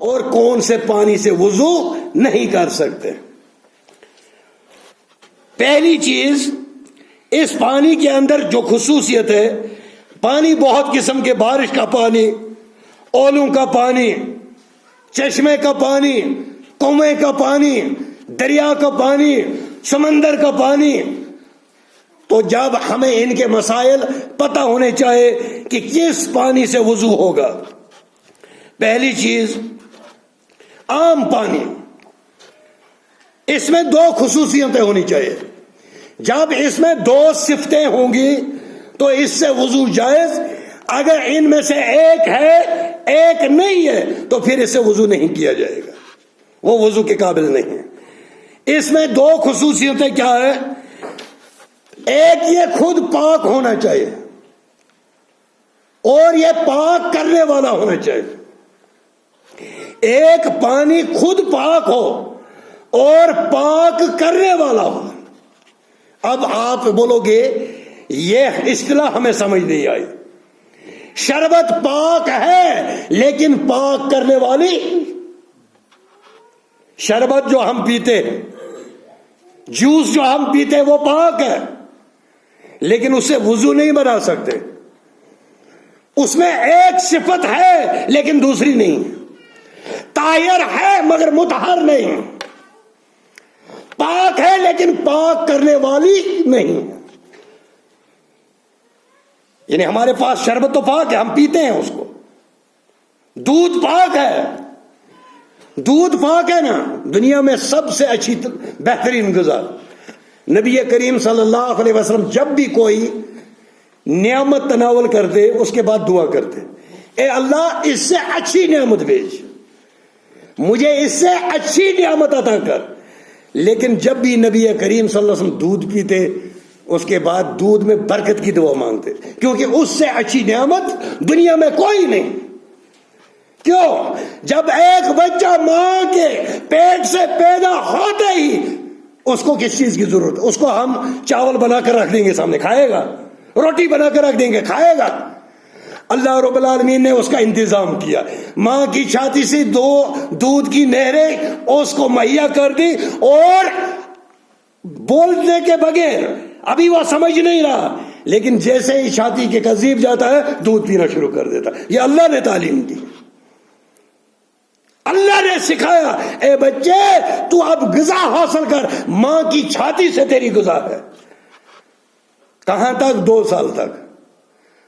اور کون سے پانی سے وضو نہیں کر سکتے. پہلی چیز، اس پانی کے اندر جو خصوصیت ہے، پانی بہت قسم کے، بارش کا پانی، اولوں کا پانی، چشمے کا پانی، کنویں کا پانی، دریا کا پانی، سمندر کا پانی. تو جب ہمیں ان کے مسائل پتہ ہونے چاہیے کہ کس پانی سے وضو ہوگا. پہلی چیز، عام پانی، اس میں دو خصوصیتیں ہونی چاہیے. جب اس میں دو صفتیں ہوں گی تو اس سے وضو جائز. اگر ان میں سے ایک ہے ایک نہیں ہے تو پھر اس سے وضو نہیں کیا جائے گا، وہ وضو کے قابل نہیں ہے. اس میں دو خصوصیتیں کیا ہے؟ ایک، یہ خود پاک ہونا چاہیے اور یہ پاک کرنے والا ہونا چاہیے. ایک پانی خود پاک ہو اور پاک کرنے والا ہو. اب آپ بولو گے یہ اصطلاح ہمیں سمجھ نہیں آئی. شربت پاک ہے لیکن پاک کرنے والی، شربت جو ہم پیتے، جوس جو ہم پیتے وہ پاک ہے لیکن اس سے وضو نہیں بنا سکتے. اس میں ایک صفت ہے لیکن دوسری نہیں. طاہر ہے مگر مطہر نہیں. پاک ہے لیکن پاک کرنے والی نہیں. یعنی ہمارے پاس شربت تو پاک ہے، ہم پیتے ہیں اس کو. دودھ پاک ہے، دودھ پاک ہے نا. دنیا میں سب سے اچھی بہترین غذا، نبی کریم صلی اللہ علیہ وسلم جب بھی کوئی نعمت تناول کرتے اس کے بعد دعا کرتے، اے اللہ اس سے اچھی نعمت بھیج، مجھے اس سے اچھی نعمت عطا کر. لیکن جب بھی نبی کریم صلی اللہ علیہ وسلم دودھ پیتے اس کے بعد دودھ میں برکت کی دعا مانگتے، کیونکہ اس سے اچھی نعمت دنیا میں کوئی نہیں. کیوں؟ جب ایک بچہ ماں کے پیٹ سے پیدا ہوتے ہی اس کو کس چیز کی ضرورت ہے؟ اس کو ہم چاول بنا کر رکھ دیں گے سامنے، کھائے گا. روٹی بنا کر رکھ دیں گے، کھائے گا. اللہ رب العالمین نے اس کا انتظام کیا. ماں کی چھاتی سے دو دودھ کی نہریں اس کو مہیا کر دی، اور بولنے کے بغیر، ابھی وہ سمجھ نہیں رہا لیکن جیسے ہی چھاتی کے قریب جاتا ہے دودھ پینا شروع کر دیتا. یہ اللہ نے تعلیم دی، اللہ نے سکھایا. اے بچے تو اب غذا حاصل کر، ماں کی چھاتی سے تیری غذا ہے. کہاں تک؟ 2 سال تک.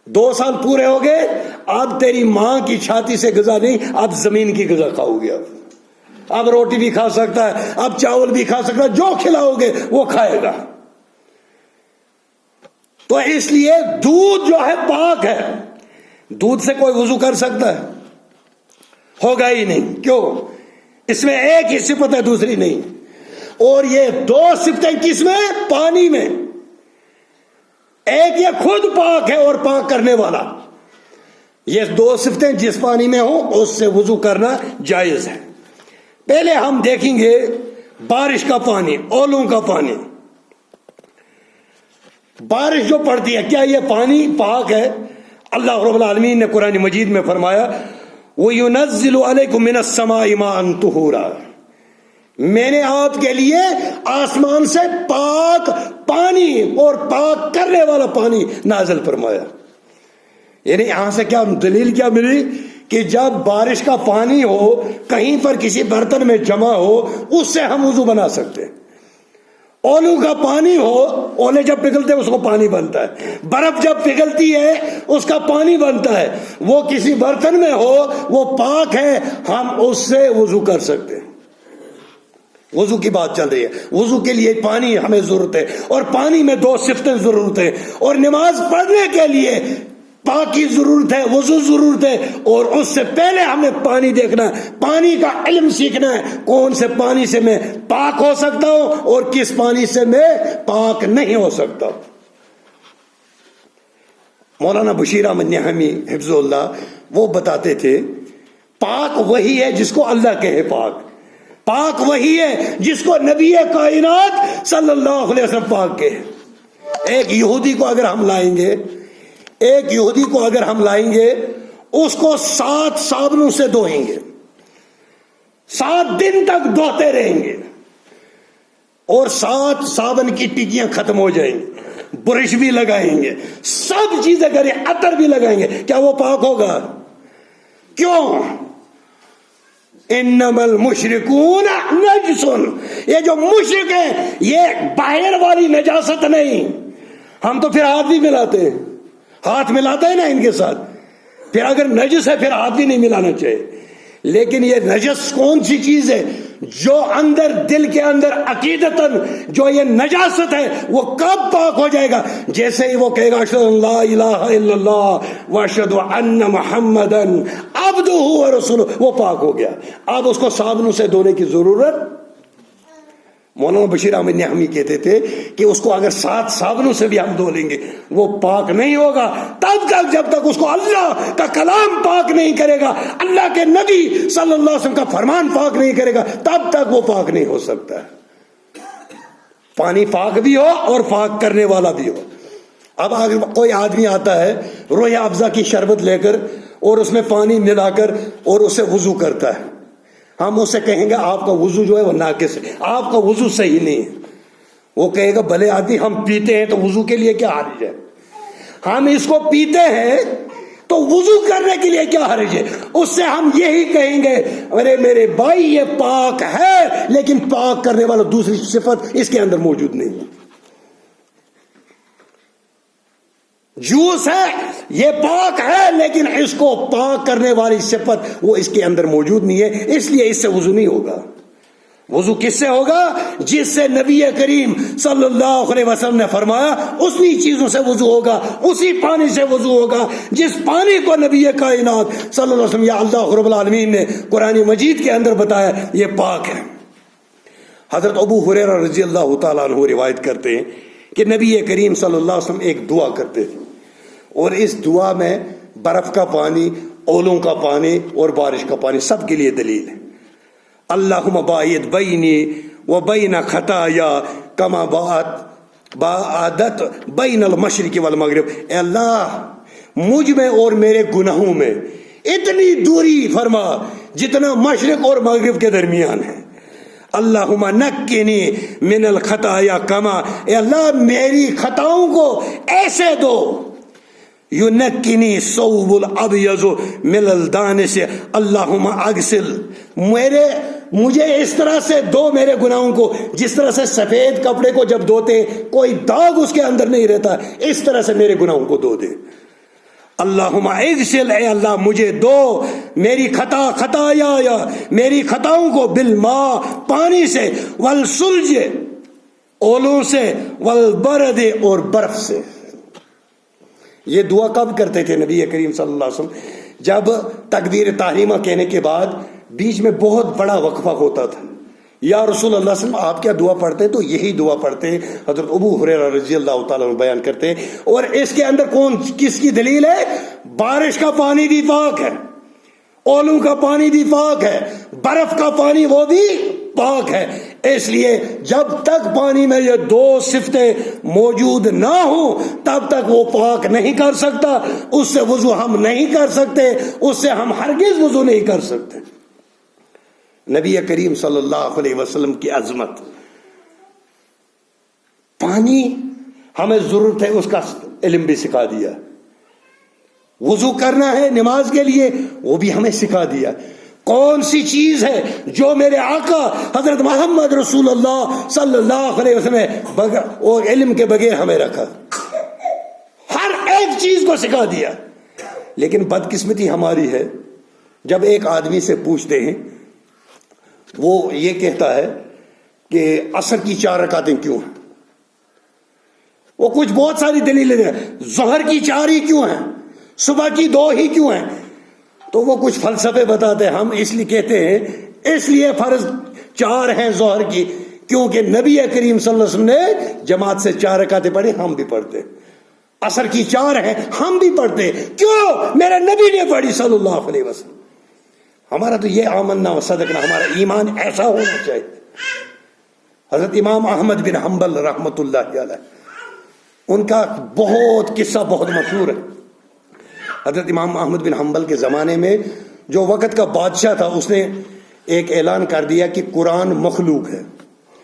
2 سال پورے ہو گئے، اب تیری ماں کی چھاتی سے غذا نہیں، اب زمین کی غذا کھاؤ گے. اب روٹی بھی کھا سکتا ہے، اب چاول بھی کھا سکتا ہے، جو کھلاؤ گے وہ کھائے گا. تو اس لیے دودھ جو ہے پاک ہے. دودھ سے کوئی وضو کر سکتا ہے؟ ہوگا ہی نہیں. کیوں؟ اس میں ایک ہی صفت ہے، دوسری نہیں. اور یہ 2 صفتیں کس میں؟ پانی میں. ایک یہ خود پاک ہے اور پاک کرنے والا. یہ 2 صفتیں جس پانی میں ہوں اس سے وضو کرنا جائز ہے. پہلے ہم دیکھیں گے بارش کا پانی، اولوں کا پانی. بارش جو پڑتی ہے، کیا یہ پانی پاک ہے؟ اللہ رب العالمین نے قرآن مجید میں فرمایا وَيُنَزِّلُ عَلَيْكُم مِّنَ السَّمَاءِ مَاءً طُهُورًا، میں نے آپ کے لیے آسمان سے پاک پانی اور پاک کرنے والا پانی نازل فرمایا. یعنی یہاں سے کیا دلیل کیا ملی کہ جب بارش کا پانی ہو، کہیں پر کسی برتن میں جمع ہو، اس سے ہم وضو بنا سکتے ہیں. اولو کا پانی ہو، اولے جب پگھلتے ہیں اس کو پانی بنتا ہے. برف جب پگھلتی ہے اس کا پانی بنتا ہے. وہ کسی برتن میں ہو، وہ پاک ہے، ہم اس سے وضو کر سکتے ہیں. وضو کی بات چل رہی ہے. وضو کے لیے پانی ہمیں ضرورت ہے، اور پانی میں 2 صفتیں ضرورت ہے. اور نماز پڑھنے کے لیے پاکی ضرورت ہے، وضو ضرورت ہے. اور اس سے پہلے ہمیں پانی دیکھنا ہے، پانی کا علم سیکھنا ہے. کون سے پانی سے میں پاک ہو سکتا ہوں اور کس پانی سے میں پاک نہیں ہو سکتا. مولانا بشیر احمد نعیمی حفظ اللہ وہ بتاتے تھے پاک وہی ہے جس کو اللہ کہے پاک. پاک وہی ہے جس کو نبی کائنات صلی اللہ علیہ وسلم پاک کہے. ایک یہودی کو اگر ہم لائیں گے اس کو 7 صابنوں سے دھوئیں گے. 7 دن تک دھوتے رہیں گے اور 7 صابن کی ٹکیاں ختم ہو جائیں گی، برش بھی لگائیں گے، سب چیزیں کریں، عطر بھی لگائیں گے، کیا وہ پاک ہوگا؟ کیوں؟ انما المشرکون نجس، یہ جو مشرک ہیں یہ باہر والی نجاست نہیں. ہم تو پھر ہاتھ بھی ملاتے ہیں، ہاتھ ملاتے ہیں نا ان کے ساتھ، پھر اگر نجس ہے پھر ہاتھ بھی نہیں ملانا چاہیے. لیکن یہ نجس کون سی چیز ہے؟ جو اندر دل کے اندر عقیدتاً جو یہ نجاست ہے وہ کب پاک ہو جائے گا؟ جیسے ہی وہ کہے گا اشہد ان لا الہ الا اللہ واشہد ان محمدا عبدہ ورسولہ، وہ پاک ہو گیا. اب اس کو صابنوں سے دھونے کی ضرورت. مولانا بشیر احمد نعمی کہتے تھے کہ اس کو اگر 7 صابنوں سے بھی ہم دھو لیں گے وہ پاک نہیں ہوگا تب تک جب تک اس کو اللہ کا کلام پاک نہیں کرے گا، اللہ کے نبی صلی اللہ علیہ وسلم کا فرمان پاک نہیں کرے گا، تب تک وہ پاک نہیں ہو سکتا. پانی پاک بھی ہو اور پاک کرنے والا بھی ہو. اب اگر کوئی آدمی آتا ہے روح افزا کی شربت لے کر اور اس میں پانی ملا کر اور اسے وضو کرتا ہے، ہم اسے کہیں گے آپ کا وضو جو ہے وہ ناقص ہے، آپ کا وضو صحیح نہیں ہے. وہ کہے گا بھلے آدمی ہم پیتے ہیں تو وضو کے لیے کیا حرج ہے؟ ہم اس کو پیتے ہیں تو وضو کرنے کے لیے کیا حرج ہے؟ اس سے ہم یہی کہیں گے ارے میرے بھائی یہ پاک ہے لیکن پاک کرنے والا دوسری صفت اس کے اندر موجود نہیں ہے. جوس ہے یہ پاک ہے لیکن اس کو پاک کرنے والی صفت وہ اس کے اندر موجود نہیں ہے، اس لیے اس سے وضو نہیں ہوگا. وضو کس سے ہوگا؟ جس سے نبی کریم صلی اللہ علیہ وسلم نے فرمایا اسی چیزوں سے وضو ہوگا، اسی پانی سے وضو ہوگا جس پانی کو نبی کائنات صلی اللہ علیہ وسلم یا اللہ رب العالمین نے قرآن مجید کے اندر بتایا یہ پاک ہے. حضرت ابو ہریرہ رضی اللہ تعالیٰ عنہ روایت کرتے ہیں کہ نبی کریم صلی اللہ علیہ وسلم ایک دعا کرتے تھے اور اس دعا میں برف کا پانی، اولوں کا پانی اور بارش کا پانی سب کے لیے دلیل ہے. اللہم باعد بینی و بین خطایا کما باعدت بین المشرق والمغرب. اے اللہ مجھ میں اور میرے گناہوں میں اتنی دوری فرما جتنا مشرق اور مغرب کے درمیان ہے. اللہم نقنی من الخطایا کما، اے اللہ میری خطاؤں کو ایسے دو یونکنی ثوب الابیض من الدانس. اللہم اغسل، مجھے اس طرح سے دو میرے گناہوں کو جس طرح سے سفید کپڑے کو جب دھوتے کوئی داغ اس کے اندر نہیں رہتا، اس طرح سے میرے گناہوں کو دھو دے. اللہم اغسل، اے اللہ مجھے دو میری خطایا میری خطاؤں کو بالماء پانی سے، والثلج اولوں سے، والبرد اور برف سے. یہ دعا کب کرتے تھے نبی کریم صلی اللہ علیہ وسلم؟ جب تکبیر تحریمہ کہنے کے بعد بیچ میں بہت بڑا وقفہ ہوتا تھا. یا رسول اللہ صلی اللہ علیہ وسلم آپ کیا دعا پڑھتے ہیں؟ تو یہی دعا پڑھتے ہیں. حضرت ابو ہریرہ رضی اللہ تعالیٰ عنہ بیان کرتے ہیں. اور اس کے اندر کس کی دلیل ہے؟ بارش کا پانی بھی پاک ہے، اولوں کا پانی بھی پاک ہے، برف کا پانی وہ بھی پاک ہے. اس لیے جب تک پانی میں یہ 2 صفتیں موجود نہ ہوں تب تک وہ پاک نہیں کر سکتا. اس سے وضو ہم نہیں کر سکتے، اس سے ہم ہرگز وضو نہیں کر سکتے. نبی کریم صلی اللہ علیہ وسلم کی عظمت. پانی ہمیں ضرورت ہے اس کا علم بھی سکھا دیا. وضو کرنا ہے نماز کے لیے وہ بھی ہمیں سکھا دیا. کون سی چیز ہے جو میرے آقا حضرت محمد رسول اللہ صلی اللہ علیہ وسلم اور علم کے بغیر ہمیں رکھا؟ ہر ایک چیز کو سکھا دیا. لیکن بدقسمتی ہماری ہے جب ایک آدمی سے پوچھتے ہیں وہ یہ کہتا ہے کہ عصر کی 4 رکعتیں کیوں ہیں؟ وہ کچھ بہت ساری دلیلیں ہیں. ظہر کی 4 ہی کیوں ہیں؟ صبح کی 2 ہی کیوں ہیں؟ تو وہ کچھ فلسفے بتاتے ہیں. ہم اس لیے کہتے ہیں اس لیے فرض 4 ہیں ظہر کی کیونکہ نبی کریم صلی اللہ علیہ وسلم نے جماعت سے 4 رکعتیں پڑھی، ہم بھی پڑھتے. عصر کی 4 ہیں ہم بھی پڑھتے. کیوں؟ میرے نبی نے پڑھی صلی اللہ علیہ وسلم. ہمارا تو یہ آمنا و صدقنا، ہمارا ایمان ایسا ہونا چاہیے. حضرت امام احمد بن حنبل رحمۃ اللہ علیہ، ان کا بہت قصہ بہت مشہور ہے. حضرت امام احمد بن حنبل کے زمانے میں جو وقت کا بادشاہ تھا اس نے ایک اعلان کر دیا کہ قرآن مخلوق ہے،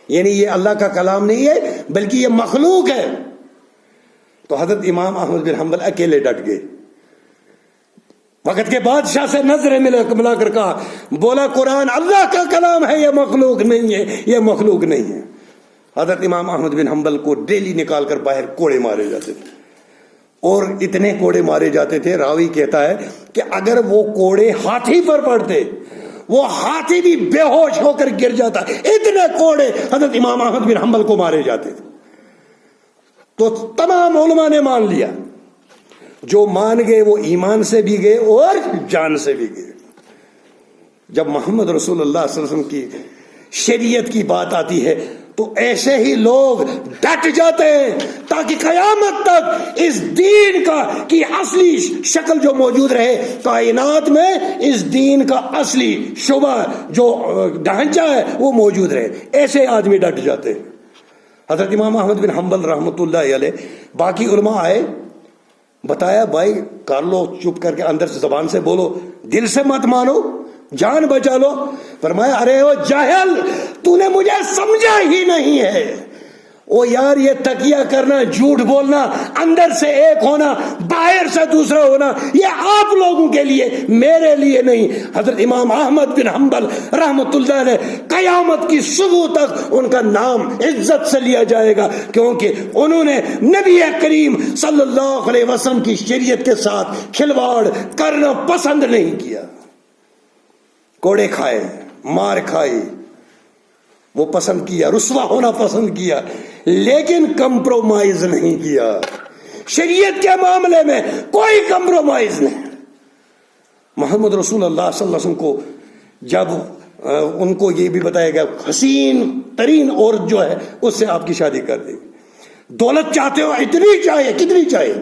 یعنی یہ اللہ کا کلام نہیں ہے بلکہ یہ مخلوق ہے، تو حضرت امام احمد بن حنبل اکیلے ڈٹ گئے. وقت کے بادشاہ سے نظریں ملا کر کہا، بولا قرآن اللہ کا کلام ہے، یہ مخلوق نہیں ہے، یہ مخلوق نہیں ہے. حضرت امام احمد بن حنبل کو ڈیلی نکال کر باہر کوڑے مارے جاتے تھے، اور اتنے کوڑے مارے جاتے تھے، راوی کہتا ہے کہ اگر وہ کوڑے ہاتھی پر پڑتے وہ ہاتھی بھی بے ہوش ہو کر گر جاتا، اتنے کوڑے حضرت امام احمد بن حنبل کو مارے جاتے تھے. تو تمام علماء نے مان لیا، جو مان گئے وہ ایمان سے بھی گئے اور جان سے بھی گئے. جب محمد رسول اللہ صلی اللہ علیہ وسلم کی شریعت کی بات آتی ہے تو ایسے ہی لوگ ڈٹ جاتے ہیں تاکہ قیامت تک اس دین کی اصلی شکل جو موجود رہے، کائنات میں اس دین کا اصلی شعبہ جو ڈھانچہ ہے وہ موجود رہے. ایسے آدمی ڈٹ جاتے ہیں. حضرت امام احمد بن حنبل رحمۃ اللہ علیہ، باقی علماء آئے، بتایا بھائی کر لو، چپ کر کے اندر سے زبان سے بولو، دل سے مت مانو، جان بچا لو. فرمایا ارے او جاہل، تو نے مجھے سمجھا ہی نہیں ہے. او یار، یہ تقیہ کرنا، جھوٹ بولنا، اندر سے ایک ہونا باہر سے دوسرا ہونا، یہ آپ لوگوں کے لیے، میرے لیے نہیں. حضرت امام احمد بن حنبل رحمۃ اللہ علیہ قیامت کی صبح تک ان کا نام عزت سے لیا جائے گا، کیونکہ انہوں نے نبی کریم صلی اللہ علیہ وسلم کی شریعت کے ساتھ کھلواڑ کرنا پسند نہیں کیا. کوڑے کھائے، مار کھائی، وہ پسند کیا، رسوا ہونا پسند کیا، لیکن کمپرومائز نہیں کیا. شریعت کے معاملے میں کوئی کمپرومائز نہیں. محمد رسول اللہ صلی اللہ علیہ وسلم کو جب ان کو یہ بھی بتایا گیا حسین ترین عورت جو ہے اس سے آپ کی شادی کر دیں گے. دولت چاہتے ہو اتنی چاہیے، کتنی چاہیے.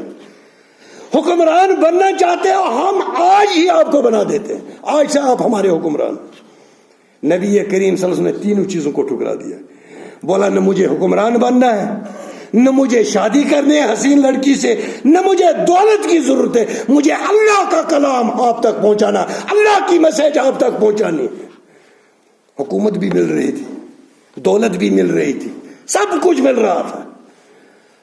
حکمران بننا چاہتے ہو، ہم آج ہی آپ کو بنا دیتے ہیں، آج سے آپ ہمارے حکمران. نبی کریم صلی اللہ علیہ وسلم نے تینوں چیزوں کو ٹھکرا دیا. بولا نہ مجھے حکمران بننا ہے، نہ مجھے شادی کرنے ہے حسین لڑکی سے، نہ مجھے دولت کی ضرورت ہے، مجھے اللہ کا کلام آپ تک پہنچانا، اللہ کی میسج آپ تک پہنچانی. حکومت بھی مل رہی تھی، دولت بھی مل رہی تھی، سب کچھ مل رہا تھا.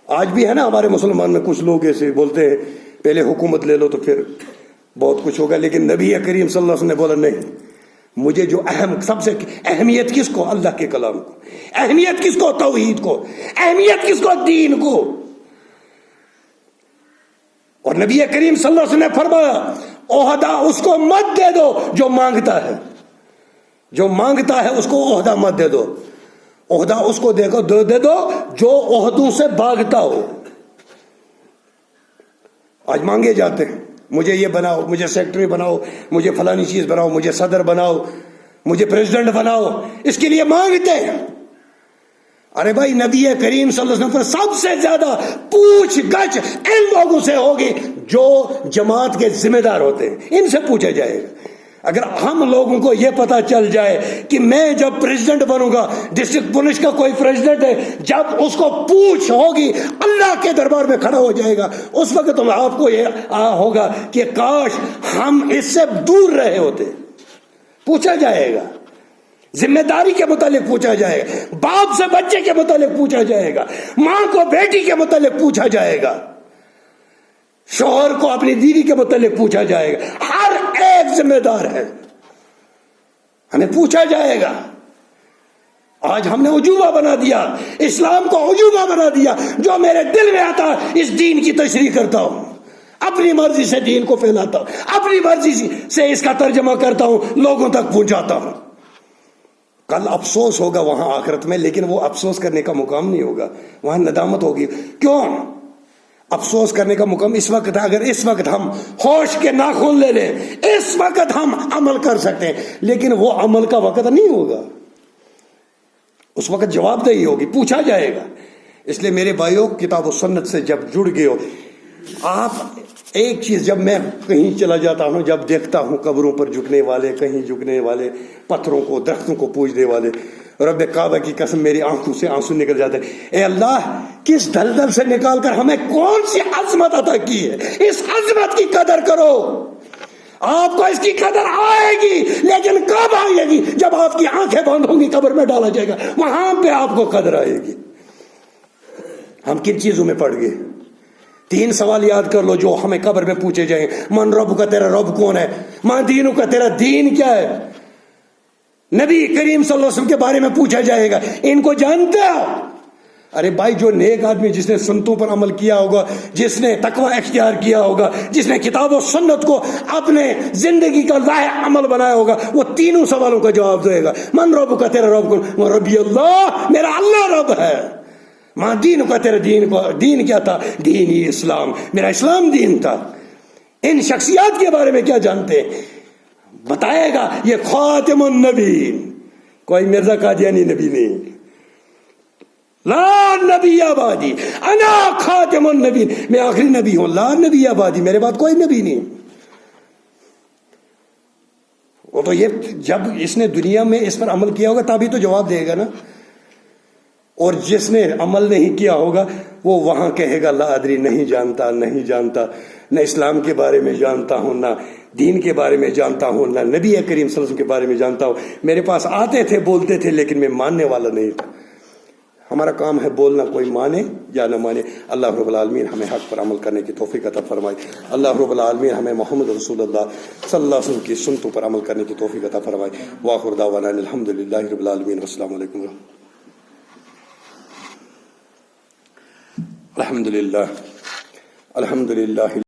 آج بھی ہے نا ہمارے مسلمان میں کچھ لوگ ایسے بولتے ہیں پہلے حکومت لے لو تو پھر بہت کچھ ہوگا. لیکن نبی کریم صلی اللہ علیہ وسلم نے بولا نہیں، مجھے جو سب سے اہمیت کس کو؟ اللہ کے کلام کو. اہمیت کس کو؟ توحید کو. اہمیت کس کو؟ دین کو. اور نبی کریم صلی اللہ علیہ وسلم نے فرمایا عہدہ اس کو مت دے دو جو مانگتا ہے، جو مانگتا ہے اس کو عہدہ مت دے دو. عہدہ اس کو دے دو جو عہدوں سے بھاگتا ہو. آج مانگے جاتے ہیں، مجھے یہ بناؤ، مجھے سیکرٹری بناؤ، مجھے فلانی چیز بناؤ، مجھے صدر بناؤ، مجھے پریزیڈنٹ بناؤ، اس کے لیے مانگتے ہیں. ارے بھائی نبی کریم صلی اللہ علیہ وسلم پر سب سے زیادہ پوچھ گچھ ان لوگوں سے ہوگی جو جماعت کے ذمہ دار ہوتے ہیں، ان سے پوچھا جائے گا. اگر ہم لوگوں کو یہ پتا چل جائے کہ میں جب پریزیڈنٹ بنوں گا، ڈسٹرکٹ پولیس کا کوئی پریزیڈنٹ ہے، جب اس کو پوچھ ہوگی اللہ کے دربار میں کھڑا ہو جائے گا، اس وقت آپ کو یہ ہوگا کہ کاش ہم اس سے دور رہے ہوتے. پوچھا جائے گا، ذمہ داری کے متعلق پوچھا جائے گا، باپ سے بچے کے متعلق پوچھا جائے گا، ماں کو بیٹی کے متعلق پوچھا جائے گا، شوہر کو اپنی بیوی کے متعلق پوچھا جائے گا. ہر ایک ذمہ دار ہے، ہمیں پوچھا جائے گا. آج ہم نے عجوبہ بنا دیا، اسلام کو عجوبہ بنا دیا. جو میرے دل میں آتا اس دین کی تشریح کرتا ہوں، اپنی مرضی سے دین کو پھیلاتا ہوں، اپنی مرضی سے اس کا ترجمہ کرتا ہوں، لوگوں تک پہنچاتا ہوں. کل افسوس ہوگا وہاں آخرت میں، لیکن وہ افسوس کرنے کا مقام نہیں ہوگا، وہاں ندامت ہوگی. کیوں؟ افسوس کرنے کا مقام اس وقت ہے. اگر اس وقت ہم ہوش کے ناخن لے لیں، اس وقت ہم عمل کر سکتے ہیں، لیکن وہ عمل کا وقت نہیں ہوگا. اس وقت جواب دہی ہوگی، پوچھا جائے گا. اس لیے میرے بھائیوں، کتاب و سنت سے جب جڑ گئے ہو آپ، ایک چیز جب میں کہیں چلا جاتا ہوں، جب دیکھتا ہوں قبروں پر جھکنے والے، کہیں جھکنے والے، پتھروں کو، درختوں کو پوجنے والے، رب کعبہ کی قسم میری آنکھوں سے آنسو نکل جاتے ہیں. اے اللہ، کس دلدل سے نکال کر ہمیں کون سی عظمت عطا کی ہے، اس عظمت کی قدر کرو. آپ کو اس کی قدر آئے گی، لیکن کب آئے گی؟ جب آپ کی آنکھیں بند ہوں گی، قبر میں ڈالا جائے گا، وہاں پہ آپ کو قدر آئے گی۔ ہم کن چیزوں میں پڑ گئے؟ 3 سوال یاد کر لو جو ہمیں قبر میں پوچھے جائیں۔ من رب کا، تیرا رب کون ہے؟ ماں دینوں کا، تیرا دین کیا ہے؟ نبی کریم صلی اللہ علیہ وسلم کے بارے میں پوچھا جائے گا، ان کو جانتے ہو؟ ارے بھائی، جو نیک آدمی جس نے سنتوں پر عمل کیا ہوگا، جس نے تقوی اختیار کیا ہوگا، جس نے کتاب و سنت کو اپنے زندگی کا لاحق عمل بنایا ہوگا، وہ تینوں سوالوں کا جواب دے گا۔ من رب کا، تیرا رب کون؟ ربی اللہ، میرا اللہ رب ہے۔ ماں دین کا، تیرا دین کیا تھا؟ دین ہی اسلام، میرا اسلام دین تھا۔ ان شخصیات کے بارے میں کیا جانتے ہیں؟ بتائے گا یہ خاتم النبی، کوئی مرزا قادیانی نبی نہیں۔ لا نبی آبادی، انا خاتم النبی، میں آخری نبی ہوں، لا نبی آبادی، میرے بعد کوئی نبی نہیں۔ وہ تو یہ جب اس نے دنیا میں اس پر عمل کیا ہوگا تبھی تو جواب دے گا نا۔ اور جس نے عمل نہیں کیا ہوگا وہ وہاں کہے گا لا ادری، نہیں جانتا، نہیں جانتا، نہ اسلام کے بارے میں جانتا ہوں، نہ دین کے بارے میں جانتا ہوں، نہ نبی کریم صلی اللہ علیہ وسلم کے بارے میں جانتا ہوں۔ میرے پاس آتے تھے، بولتے تھے، لیکن میں ماننے والا نہیں تھا۔ ہمارا کام ہے بولنا، کوئی مانے یا نہ مانے۔ اللہ رب العالمین ہمیں حق پر عمل کرنے کی توفیق عطا فرمائے۔ اللہ رب العالمین ہمیں محمد رسول اللہ صلی اللہ علیہ وسلم کی سنتوں پر عمل کرنے کی توفیق عطا فرمائے۔ وآخر دعوانا الحمد للہ رب العالمین، والسلام علیکم۔ الحمد للہ، الحمد للہ۔